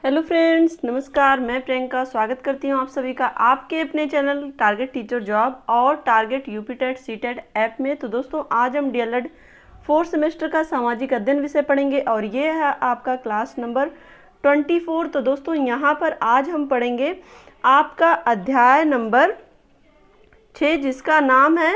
Hello friends, नमस्कार। मैं प्रियंका स्वागत करती हूं आप सभी का आपके अपने चैनल टारगेट टीचर जॉब और target UP TET C TET app में। तो दोस्तों, आज हम डीएलएड 4th सेमेस्टर का सामाजिक अध्ययन विषय पढ़ेंगे और ये है आपका क्लास नंबर 24। तो दोस्तों, यहाँ पर आज हम पढ़ेंगे आपका अध्याय नंबर 6, जिसका नाम है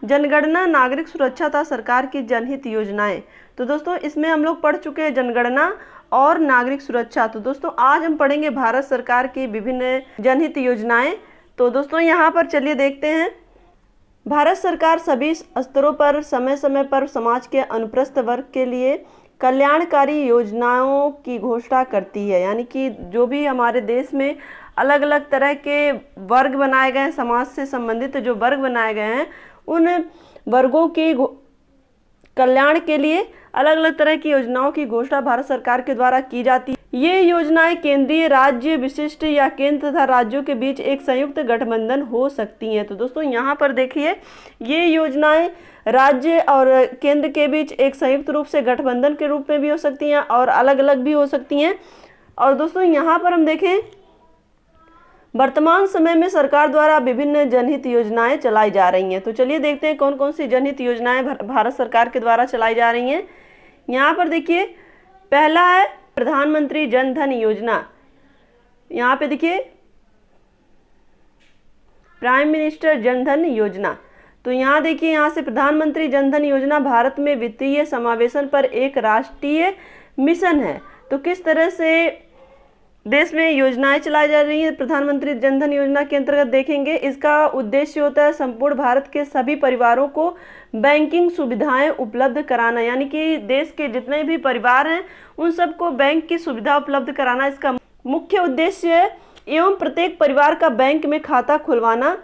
जनगणना, नागरिक सुरक्षा तथा सरकार की जनहित योजनाएं। तो दोस्तों, इसमें हम लोग पढ़ चुके हैं जनगणना और नागरिक सुरक्षा। तो दोस्तों, आज हम पढ़ेंगे भारत सरकार की विभिन्न जनहित योजनाएं। तो दोस्तों, यहाँ पर चलिए देखते हैं। भारत सरकार सभी स्तरों पर समय समय पर समाज के अनुप्रस्थ वर्ग के लिए कल्याणकारी योजनाओं की घोषणा करती है। यानी कि जो भी हमारे देश में अलग अलग तरह के वर्ग बनाए गए हैं, समाज से संबंधित जो वर्ग बनाए गए हैं, उन वर्गों के कल्याण के लिए अलग अलग तरह की योजनाओं की घोषणा भारत सरकार के द्वारा की जाती है। ये योजनाएं केंद्रीय, राज्य विशिष्ट या केंद्र तथा राज्यों के बीच एक संयुक्त गठबंधन हो सकती हैं। तो दोस्तों, यहाँ पर देखिए, ये योजनाएं राज्य और केंद्र के बीच एक संयुक्त रूप से गठबंधन के रूप में भी हो सकती हैं और अलग अलग भी हो सकती हैं। और दोस्तों, यहाँ पर हम देखें, वर्तमान समय में सरकार द्वारा विभिन्न जनहित योजनाएं चलाई जा रही हैं। तो चलिए देखते हैं कौन कौन सी जनहित योजनाएं भारत सरकार के द्वारा चलाई जा रही हैं। यहाँ पर देखिए, पहला है प्रधानमंत्री जन धन योजना। यहाँ पे देखिए, प्राइम मिनिस्टर जन धन योजना। तो यहाँ देखिए, यहाँ से प्रधानमंत्री जन धन योजना भारत में वित्तीय समावेशन पर एक राष्ट्रीय मिशन है। तो किस तरह से देश में योजनाएं चलाई जा रही हैं प्रधानमंत्री जन धन योजना के अंतर्गत देखेंगे। इसका उद्देश्य होता है संपूर्ण भारत के सभी परिवारों को बैंकिंग सुविधाएं उपलब्ध कराना। यानी कि देश के जितने भी परिवार हैं उन सबको बैंक की सुविधा उपलब्ध कराना इसका मुख्य उद्देश्य है। एवं प्रत्येक परिवार का बैंक में खाता खुलवाना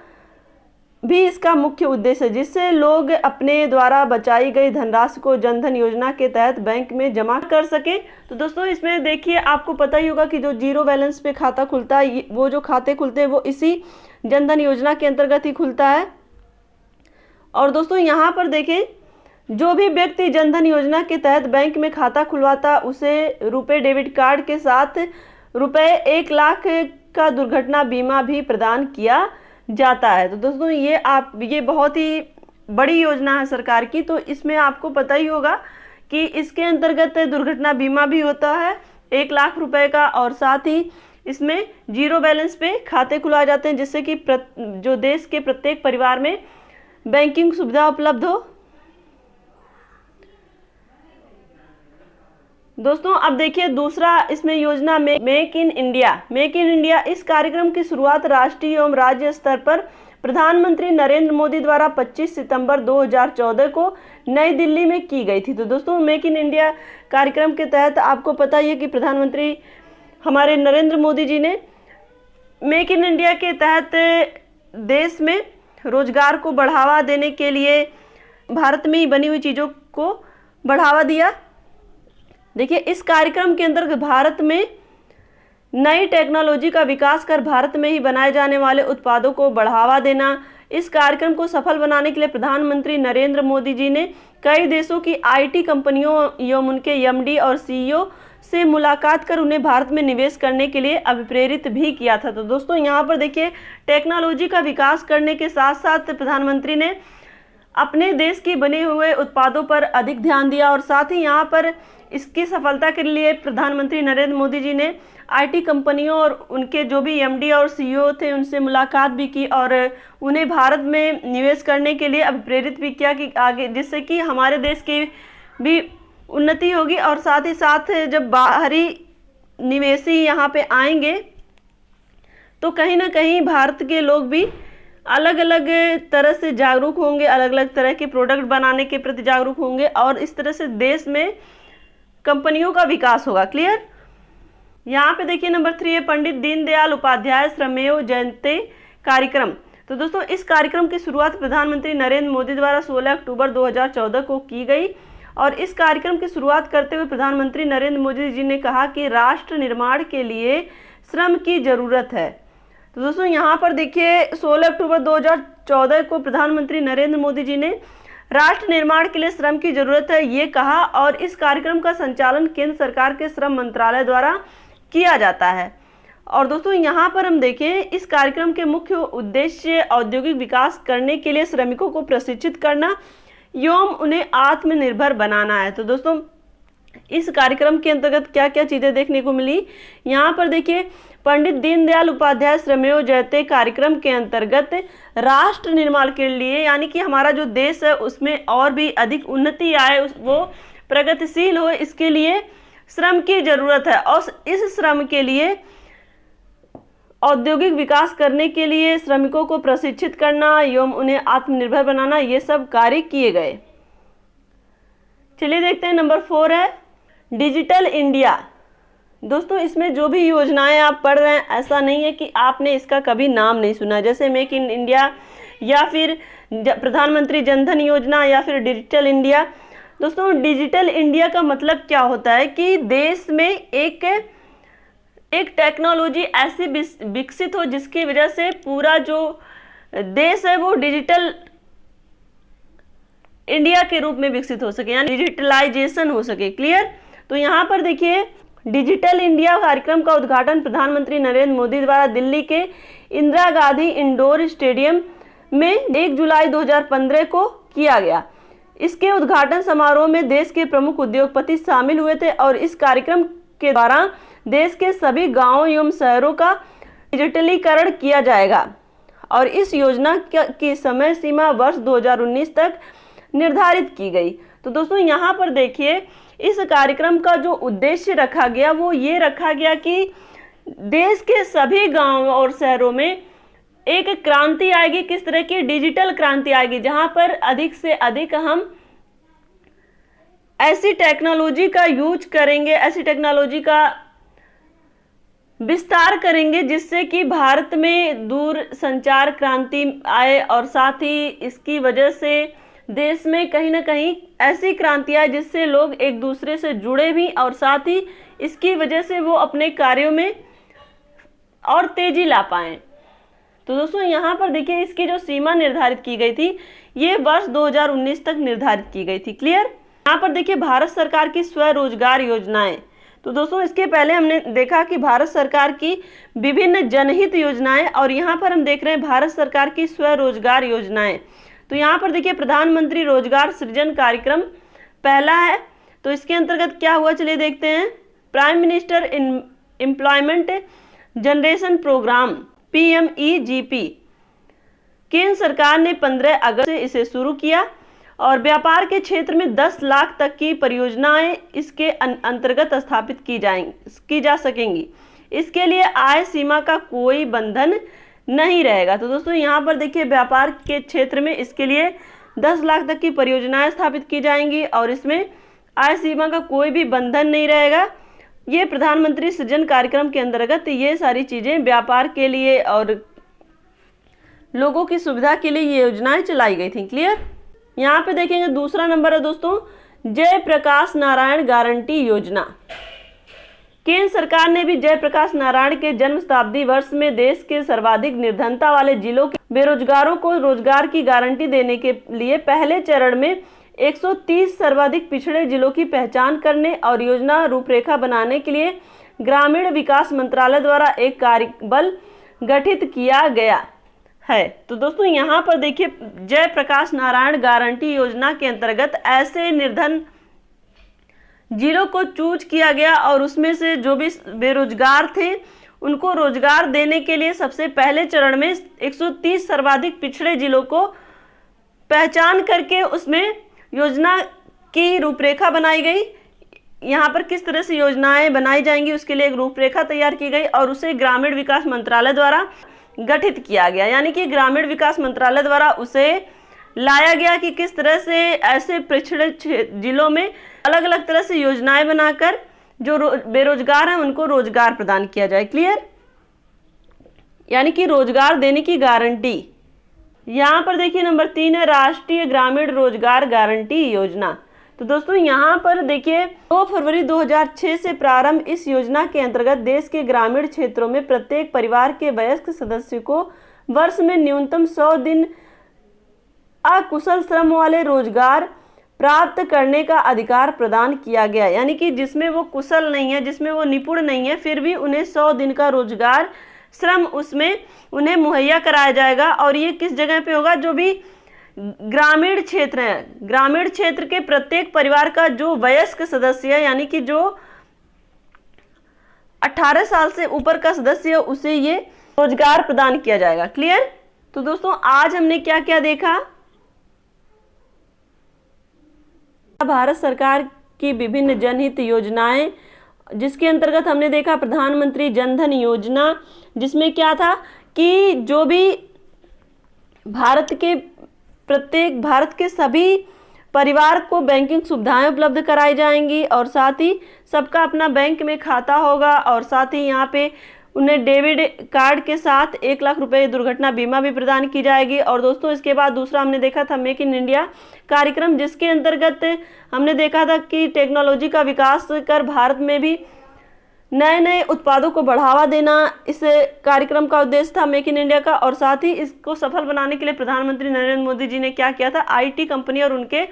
भी इसका मुख्य उद्देश्य है, जिससे लोग अपने द्वारा बचाई गई धनराशि को जनधन योजना के तहत बैंक में जमा कर सकें। तो दोस्तों, इसमें देखिए, आपको पता ही होगा कि जो जीरो बैलेंस पे खाता खुलता है, वो जो खाते खुलते हैं वो इसी जनधन योजना के अंतर्गत ही खुलता है। और दोस्तों, यहाँ पर देखें, जो भी व्यक्ति जनधन योजना के तहत बैंक में खाता खुलवाता उसे रुपए डेबिट कार्ड के साथ रुपए 1 लाख का दुर्घटना बीमा भी प्रदान किया जाता है। तो दोस्तों, ये बहुत ही बड़ी योजना है सरकार की। तो इसमें आपको पता ही होगा कि इसके अंतर्गत दुर्घटना बीमा भी होता है 1 लाख रुपए का, और साथ ही इसमें जीरो बैलेंस पे खाते खुलवाए जाते हैं, जिससे कि जो देश के प्रत्येक परिवार में बैंकिंग सुविधा उपलब्ध हो। दोस्तों, अब देखिए दूसरा इसमें योजना make in India. Make in India, इस कार्यक्रम की शुरुआत राष्ट्रीय एवं राज्य स्तर पर प्रधानमंत्री नरेंद्र मोदी द्वारा 25 सितंबर 2014 को नई दिल्ली में की गई थी। तो दोस्तों, मेक इन इंडिया कार्यक्रम के तहत आपको पता ही है कि प्रधानमंत्री हमारे नरेंद्र मोदी जी ने मेक इन इंडिया के तहत देश में रोजगार को बढ़ावा देने के लिए भारत में ही बनी हुई चीज़ों को बढ़ावा दिया। देखिए, इस कार्यक्रम के अंतर्गत भारत में नई टेक्नोलॉजी का विकास कर भारत में ही बनाए जाने वाले उत्पादों को बढ़ावा देना। इस कार्यक्रम को सफल बनाने के लिए प्रधानमंत्री नरेंद्र मोदी जी ने कई देशों की आईटी कंपनियों एवं उनके एमडी और सीईओ से मुलाकात कर उन्हें भारत में निवेश करने के लिए अभिप्रेरित भी किया था। तो दोस्तों, यहाँ पर देखिए, टेक्नोलॉजी का विकास करने के साथ साथ प्रधानमंत्री ने अपने देश की बने हुए उत्पादों पर अधिक ध्यान दिया, और साथ ही यहाँ पर इसकी सफलता के लिए प्रधानमंत्री नरेंद्र मोदी जी ने आईटी कंपनियों और उनके जो भी एमडी और सीईओ थे उनसे मुलाकात भी की और उन्हें भारत में निवेश करने के लिए अभिप्रेरित भी किया कि आगे, जिससे कि हमारे देश की भी उन्नति होगी। और साथ ही साथ जब बाहरी निवेशी यहाँ पे आएंगे तो कहीं ना कहीं भारत के लोग भी अलग अलग तरह से जागरूक होंगे, अलग अलग तरह के प्रोडक्ट बनाने के प्रति जागरूक होंगे, और इस तरह से देश में कंपनियों का विकास होगा। क्लियर। यहाँ पे देखिए, नंबर 3 है पंडित दीनदयाल उपाध्याय श्रमेव जयंती कार्यक्रम। तो दोस्तों, इस कार्यक्रम की शुरुआत प्रधानमंत्री नरेंद्र मोदी द्वारा 16 अक्टूबर 2014 को की गई, और इस कार्यक्रम की शुरुआत करते हुए प्रधानमंत्री नरेंद्र मोदी जी ने कहा कि राष्ट्र निर्माण के लिए श्रम की जरूरत है। तो दोस्तों, यहाँ पर देखिए, 16 अक्टूबर 2014 को प्रधानमंत्री नरेंद्र मोदी जी ने राष्ट्र निर्माण के लिए श्रम की जरूरत है ये कहा, और इस कार्यक्रम का संचालन केंद्र सरकार के श्रम मंत्रालय द्वारा किया जाता है। और दोस्तों यहाँ पर हम देखें, इस कार्यक्रम के मुख्य उद्देश्य औद्योगिक विकास करने के लिए श्रमिकों को प्रशिक्षित करना एवं उन्हें आत्मनिर्भर बनाना है। तो दोस्तों इस कार्यक्रम के अंतर्गत क्या क्या चीज़ें देखने को मिली, यहाँ पर देखिए, पंडित दीनदयाल उपाध्याय श्रमेव जयते कार्यक्रम के अंतर्गत राष्ट्र निर्माण के लिए, यानी कि हमारा जो देश है उसमें और भी अधिक उन्नति आए, वो प्रगतिशील हो, इसके लिए श्रम की जरूरत है। और इस श्रम के लिए औद्योगिक विकास करने के लिए श्रमिकों को प्रशिक्षित करना एवं उन्हें आत्मनिर्भर बनाना, ये सब कार्य किए गए। चलिए देखते हैं, नंबर 4 है डिजिटल इंडिया। दोस्तों इसमें जो भी योजनाएं आप पढ़ रहे हैं, ऐसा नहीं है कि आपने इसका कभी नाम नहीं सुना, जैसे मेक इन इंडिया या फिर प्रधानमंत्री जनधन योजना या फिर डिजिटल इंडिया। दोस्तों डिजिटल इंडिया का मतलब क्या होता है कि देश में एक टेक्नोलॉजी ऐसी विकसित हो जिसकी वजह से पूरा जो देश है वो डिजिटल इंडिया के रूप में विकसित हो सके, यानी डिजिटलाइजेशन हो सके। क्लियर? तो यहाँ पर देखिए, डिजिटल इंडिया कार्यक्रम का उद्घाटन प्रधानमंत्री नरेंद्र मोदी द्वारा दिल्ली के इंदिरा गांधी इंडोर स्टेडियम में 1 जुलाई 2015 को किया गया। इसके उद्घाटन समारोह में देश के प्रमुख उद्योगपति शामिल हुए थे और इस कार्यक्रम के द्वारा देश के सभी गांवों एवं शहरों का डिजिटलीकरण किया जाएगा और इस योजना की समय सीमा वर्ष 2019 तक निर्धारित की गई। तो दोस्तों यहाँ पर देखिए, इस कार्यक्रम का जो उद्देश्य रखा गया वो ये रखा गया कि देश के सभी गांवों और शहरों में एक क्रांति आएगी। किस तरह की? डिजिटल क्रांति आएगी, जहां पर अधिक से अधिक हम ऐसी टेक्नोलॉजी का यूज करेंगे, ऐसी टेक्नोलॉजी का विस्तार करेंगे जिससे कि भारत में दूर संचार क्रांति आए और साथ ही इसकी वजह से देश में कहीं ना कहीं ऐसी क्रांति आए जिससे लोग एक दूसरे से जुड़े भी और साथ ही इसकी वजह से वो अपने कार्यों में और तेजी ला पाएं। तो दोस्तों यहाँ पर देखिए, इसकी जो सीमा निर्धारित की गई थी ये वर्ष 2019 तक निर्धारित की गई थी। क्लियर? यहाँ पर देखिए, भारत सरकार की स्वरोजगार योजनाएं। तो दोस्तों इसके पहले हमने देखा कि भारत सरकार की विभिन्न जनहित योजनाएं, और यहाँ पर हम देख रहे हैं भारत सरकार की स्वरोजगार योजनाएं। तो यहाँ पर देखिए, प्रधानमंत्री रोजगार सृजन कार्यक्रम पहला है। तो इसके अंतर्गत क्या हुआ, चलिए देखते हैं। Prime minister employment generation programme PMEGP केंद्र सरकार ने 15 अगस्त से इसे शुरू किया और व्यापार के क्षेत्र में 10 लाख तक की परियोजनाएं इसके अंतर्गत स्थापित की जा सकेंगी। इसके लिए आय सीमा का कोई बंधन नहीं रहेगा। तो दोस्तों यहाँ पर देखिए, व्यापार के क्षेत्र में इसके लिए 10 लाख तक की परियोजनाएं स्थापित की जाएंगी और इसमें आय सीमा का कोई भी बंधन नहीं रहेगा। ये प्रधानमंत्री सृजन कार्यक्रम के अंतर्गत ये सारी चीज़ें व्यापार के लिए और लोगों की सुविधा के लिए ये योजनाएं चलाई गई थी। क्लियर? यहाँ पे देखेंगे, दूसरा नंबर है दोस्तों जयप्रकाश नारायण गारंटी योजना। केंद्र सरकार ने भी जयप्रकाश नारायण के जन्म शताब्दी वर्ष में देश के सर्वाधिक निर्धनता वाले जिलों के बेरोजगारों को रोजगार की गारंटी देने के लिए पहले चरण में 130 सर्वाधिक पिछड़े जिलों की पहचान करने और योजना रूपरेखा बनाने के लिए ग्रामीण विकास मंत्रालय द्वारा एक कार्यबल गठित किया गया है। तो दोस्तों यहाँ पर देखिए, जयप्रकाश नारायण गारंटी योजना के अंतर्गत ऐसे निर्धन जिलों को चूज किया गया और उसमें से जो भी बेरोजगार थे उनको रोजगार देने के लिए सबसे पहले चरण में 130 सर्वाधिक पिछड़े जिलों को पहचान करके उसमें योजना की रूपरेखा बनाई गई। यहाँ पर किस तरह से योजनाएं बनाई जाएंगी उसके लिए एक रूपरेखा तैयार की गई और उसे ग्रामीण विकास मंत्रालय द्वारा गठित किया गया, यानी कि ग्रामीण विकास मंत्रालय द्वारा उसे लाया गया कि किस तरह से ऐसे पिछड़े जिलों में अलग अलग तरह से योजनाएं बनाकर जो बेरोजगार हैं उनको रोजगार प्रदान किया जाए। क्लियर? यानी कि रोजगार देने की गारंटी। यहाँ पर देखिए, नंबर 3 है राष्ट्रीय ग्रामीण रोजगार गारंटी योजना। तो दोस्तों यहाँ पर देखिए, 2 फरवरी 2006 से प्रारंभ इस योजना के अंतर्गत देश के ग्रामीण क्षेत्रों में प्रत्येक परिवार के वयस्क सदस्य को वर्ष में न्यूनतम 100 दिन अकुशल श्रम वाले रोजगार प्राप्त करने का अधिकार प्रदान किया गया। यानी कि जिसमें वो कुशल नहीं है, जिसमें वो निपुण नहीं है, फिर भी उन्हें 100 दिन का रोजगार श्रम उसमें उन्हें मुहैया कराया जाएगा। और ये किस जगह पे होगा? जो भी ग्रामीण क्षेत्र है, ग्रामीण क्षेत्र के प्रत्येक परिवार का जो वयस्क सदस्य है, यानी कि जो 18 साल से ऊपर का सदस्य है, उसे ये रोजगार प्रदान किया जाएगा। क्लियर? तो दोस्तों आज हमने क्या क्या देखा? भारत सरकार की विभिन्न जनहित योजनाएं, जिसके अंतर्गत हमने देखा प्रधानमंत्री जन धन योजना, जिसमें क्या था कि जो भी भारत के सभी परिवार को बैंकिंग सुविधाएं उपलब्ध कराई जाएंगी और साथ ही सबका अपना बैंक में खाता होगा और साथ ही यहाँ पे उन्हें डेबिट कार्ड के साथ 1 लाख रुपए दुर्घटना बीमा भी प्रदान की जाएगी। और दोस्तों इसके बाद दूसरा हमने देखा था मेक इन इंडिया कार्यक्रम, जिसके अंतर्गत हमने देखा था कि टेक्नोलॉजी का विकास कर भारत में भी नए नए उत्पादों को बढ़ावा देना इस कार्यक्रम का उद्देश्य था मेक इन इंडिया का। और साथ ही इसको सफल बनाने के लिए प्रधानमंत्री नरेंद्र मोदी जी ने क्या किया था? आईटी कंपनी और उनके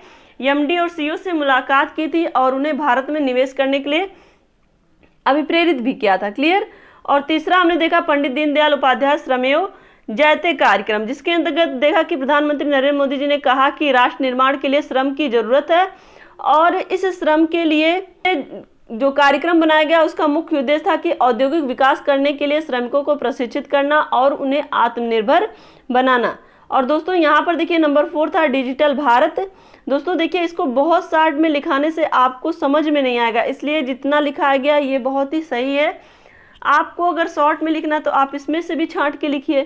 एमडी और सीईओ से मुलाकात की थी और उन्हें भारत में निवेश करने के लिए अभिप्रेरित भी किया था। क्लियर? और तीसरा हमने देखा पंडित दीनदयाल उपाध्याय श्रमेव जयते कार्यक्रम, जिसके अंतर्गत देखा कि प्रधानमंत्री नरेंद्र मोदी जी ने कहा कि राष्ट्र निर्माण के लिए श्रम की जरूरत है और इस श्रम के लिए जो कार्यक्रम बनाया गया उसका मुख्य उद्देश्य था कि औद्योगिक विकास करने के लिए श्रमिकों को प्रशिक्षित करना और उन्हें आत्मनिर्भर बनाना। और दोस्तों यहाँ पर देखिए नंबर 4 था डिजिटल भारत। दोस्तों देखिए इसको बहुत शॉर्ट में लिखाने से आपको समझ में नहीं आएगा, इसलिए जितना लिखाया गया ये बहुत ही सही है। आपको अगर शॉर्ट में लिखना तो आप इसमें से भी छांट के लिखिए।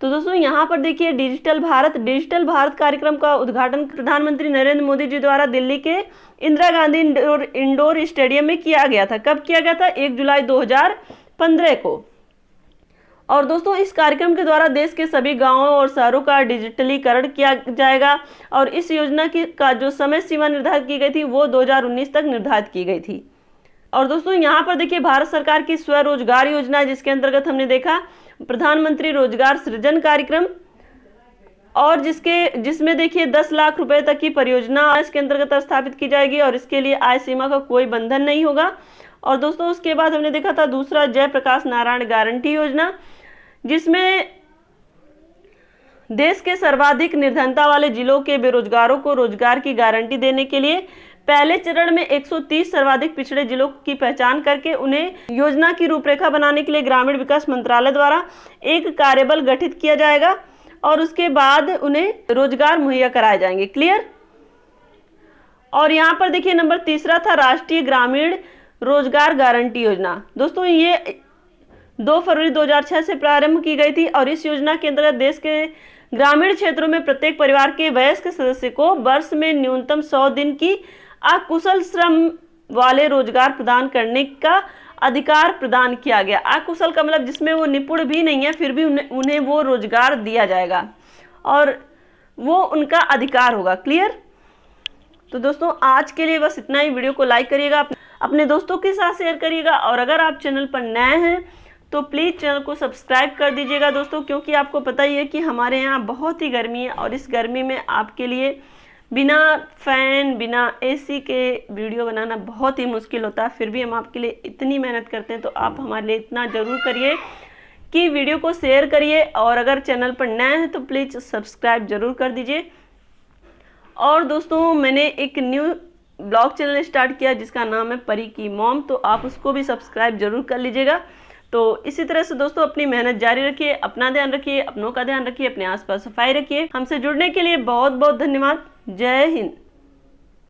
तो दोस्तों यहाँ पर देखिए डिजिटल भारत कार्यक्रम का उद्घाटन प्रधानमंत्री नरेंद्र मोदी जी द्वारा दिल्ली के इंदिरा गांधी इंडोर स्टेडियम में किया गया था। कब किया गया था? 1 जुलाई 2015 को। और दोस्तों इस कार्यक्रम के द्वारा देश के सभी गांवों और शहरों का डिजिटलीकरण किया जाएगा और इस योजना का जो समय सीमा निर्धारित की गई थी वो 2019 तक निर्धारित की गई थी। और दोस्तों यहाँ पर देखिए भारत सरकार की स्वरोजगार योजना, जिसके अंतर्गत हमने देखा प्रधानमंत्री रोजगार सृजन कार्यक्रम और जिसमें देखिए 10 लाख रुपए तक की परियोजना इसके अंतर्गत स्थापित की जाएगी और इसके लिए आय सीमा का कोई बंधन नहीं होगा। और दोस्तों उसके बाद हमने देखा था दूसरा जयप्रकाश नारायण गारंटी योजना, जिसमें देश के सर्वाधिक निर्धनता वाले जिलों के बेरोजगारों को रोजगार की गारंटी देने के लिए पहले चरण में 130 सर्वाधिक पिछड़े जिलों की पहचान करके उन्हें योजना की रूपरेखा बनाने के लिए ग्रामीण विकास मंत्रालय द्वारा एक कार्यबल गठित किया जाएगा और उसके बाद उन्हें रोजगार मुहैया कराए जाएंगे। क्लियर? और यहाँ पर देखिए नंबर 3 था राष्ट्रीय ग्रामीण रोजगार गारंटी योजना। दोस्तों ये 2 फरवरी 2006 से प्रारंभ की गई थी और इस योजना के अंतर्गत देश के ग्रामीण क्षेत्रों में प्रत्येक परिवार के वयस्क सदस्य को वर्ष में न्यूनतम 100 दिन की अकुशल श्रम वाले रोजगार प्रदान करने का अधिकार प्रदान किया गया। अकुशल का मतलब जिसमें वो निपुण भी नहीं है फिर भी उन्हें वो रोजगार दिया जाएगा और वो उनका अधिकार होगा। क्लियर? तो दोस्तों आज के लिए बस इतना ही। वीडियो को लाइक करिएगा, अपने दोस्तों के साथ शेयर करिएगा और अगर आप चैनल पर नए हैं तो प्लीज़ चैनल को सब्सक्राइब कर दीजिएगा दोस्तों, क्योंकि आपको पता ही है कि हमारे यहाँ बहुत ही गर्मी है और इस गर्मी में आपके लिए बिना फैन बिना एसी के वीडियो बनाना बहुत ही मुश्किल होता है। फिर भी हम आपके लिए इतनी मेहनत करते हैं तो आप हमारे लिए इतना ज़रूर करिए कि वीडियो को शेयर करिए और अगर चैनल पर नए हैं तो प्लीज़ सब्सक्राइब ज़रूर कर दीजिए। और दोस्तों मैंने एक न्यू ब्लॉग चैनल स्टार्ट किया जिसका नाम है परी की मॉम, तो आप उसको भी सब्सक्राइब जरूर कर लीजिएगा। तो इसी तरह से दोस्तों अपनी मेहनत जारी रखिए, अपना ध्यान रखिए, अपनों का ध्यान रखिए, अपने आसपास सफाई रखिए। हमसे जुड़ने के लिए बहुत बहुत धन्यवाद। जय हिंद।